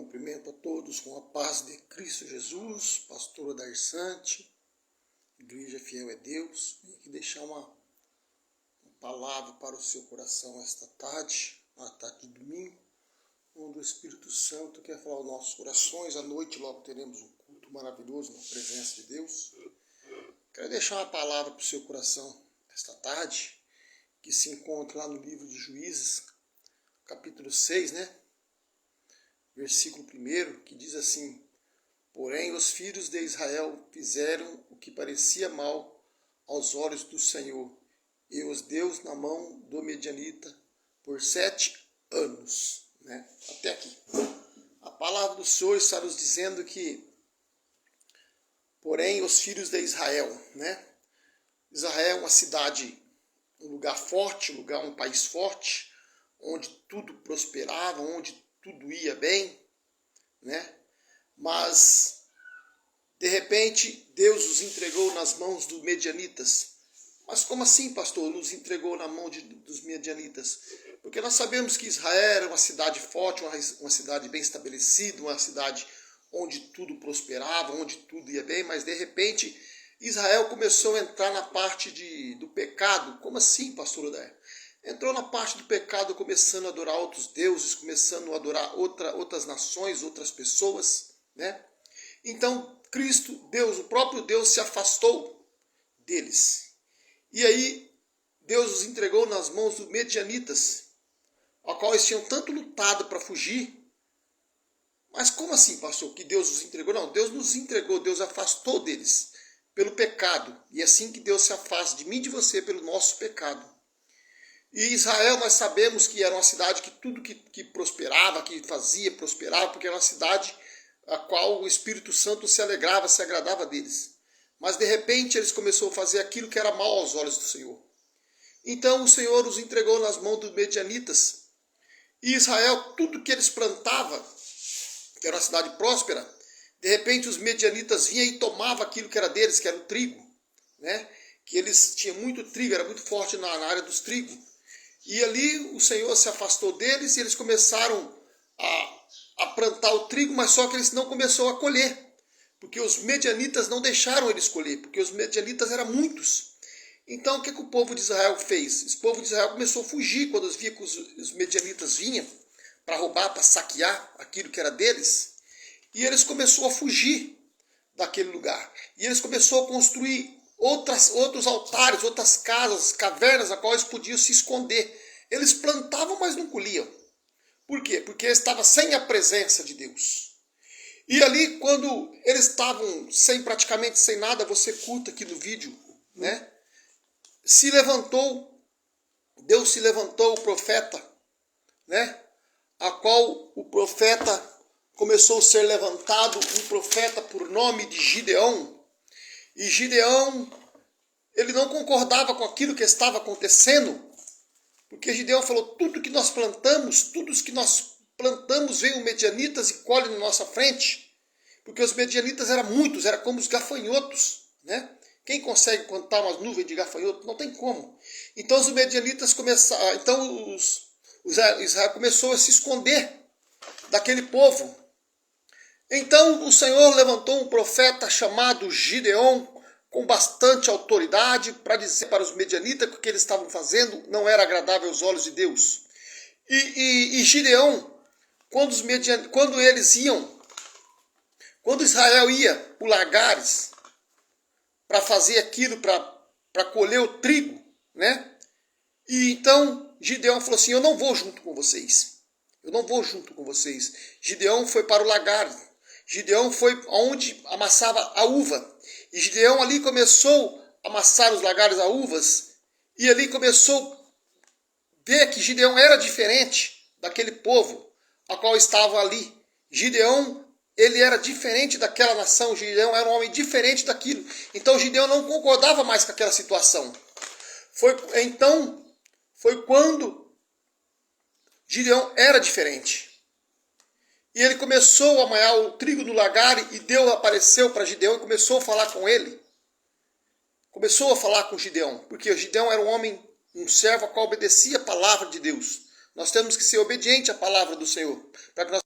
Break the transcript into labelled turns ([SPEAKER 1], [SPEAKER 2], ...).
[SPEAKER 1] Cumprimento a todos com a paz de Cristo Jesus, pastor Odair Sante, Igreja Fiel é Deus. Vim aqui deixar uma palavra para o seu coração esta tarde, na tarde de domingo, onde o Espírito Santo quer falar aos nossos corações. À noite logo teremos um culto maravilhoso na presença de Deus. Quero deixar uma palavra para o seu coração esta tarde, que se encontra lá no livro de Juízes, capítulo 6, versículo 1, que diz assim: porém os filhos de Israel fizeram o que parecia mal aos olhos do Senhor, e os deu na mão do Medianita por 7 anos. Até aqui. A palavra do Senhor está nos dizendo que, porém os filhos de Israel, Israel é uma cidade, um lugar forte, um país forte, onde tudo prosperava, onde tudo ia bem, Mas, de repente, Deus os entregou nas mãos dos medianitas. Mas como assim, pastor, nos entregou na mão dos medianitas? Porque nós sabemos que Israel era uma cidade forte, uma cidade bem estabelecida, uma cidade onde tudo prosperava, onde tudo ia bem, mas de repente Israel começou a entrar na parte do pecado. Como assim, pastor Odair? Entrou na parte do pecado, começando a adorar outros deuses, começando a adorar outras nações, outras pessoas, Então, Cristo, Deus, o próprio Deus se afastou deles. E aí, Deus os entregou nas mãos dos medianitas, a qual eles tinham tanto lutado para fugir. Mas como assim, pastor, que Deus os entregou? Não, Deus nos entregou, Deus afastou deles pelo pecado. E é assim que Deus se afasta de mim e de você pelo nosso pecado. E Israel, nós sabemos que era uma cidade que tudo que prosperava, que fazia, prosperava, porque era uma cidade a qual o Espírito Santo se alegrava, se agradava deles. Mas de repente eles começaram a fazer aquilo que era mal aos olhos do Senhor. Então o Senhor os entregou nas mãos dos medianitas. E Israel, tudo que eles plantavam, que era uma cidade próspera, de repente os medianitas vinham e tomavam aquilo que era deles, que era o trigo, Que eles tinham muito trigo, era muito forte na área dos trigos. E ali o Senhor se afastou deles e eles começaram a plantar o trigo, mas só que eles não começaram a colher, porque os medianitas não deixaram eles colher, porque os medianitas eram muitos. Então o que o povo de Israel fez? O povo de Israel começou a fugir quando eles viam que os medianitas vinham para roubar, para saquear aquilo que era deles, e eles começaram a fugir daquele lugar. E eles começaram a construir outros altares, outras casas, cavernas, a qual eles podiam se esconder. Eles plantavam, mas não colhiam. Por quê? Porque estava sem a presença de Deus. E ali, quando eles estavam praticamente sem nada, você curta aqui no vídeo, Deus se levantou o profeta, a qual o profeta começou a ser levantado, um profeta por nome de Gideão. E Gideão, ele não concordava com aquilo que estava acontecendo, porque Gideão falou: tudo que nós plantamos vem os medianitas e colhem na nossa frente, porque os medianitas eram muitos, era como os gafanhotos, Quem consegue contar umas nuvens de gafanhoto? Não tem como. Então os medianitas começaram, então Israel começou a se esconder daquele povo. Então o Senhor levantou um profeta chamado Gideão, com bastante autoridade, para dizer para os medianitas que o que eles estavam fazendo não era agradável aos olhos de Deus. E Gideão, quando Israel ia por lagares para fazer aquilo, para colher o trigo, E então Gideão falou assim: eu não vou junto com vocês. Gideão foi para o lagar. Gideão foi onde amassava a uva. E Gideão ali começou a amassar os lagares a uvas. E ali começou a ver que Gideão era diferente daquele povo a qual estava ali. Gideão, ele era diferente daquela nação. Gideão era um homem diferente daquilo. Então Gideão não concordava mais com aquela situação. Foi quando Gideão era diferente. E ele começou a amanhar o trigo no lagar e Deus apareceu para Gideão e começou a falar com ele. Começou a falar com Gideão, porque Gideão era um homem, um servo a qual obedecia a palavra de Deus. Nós temos que ser obedientes à palavra do Senhor, para que nós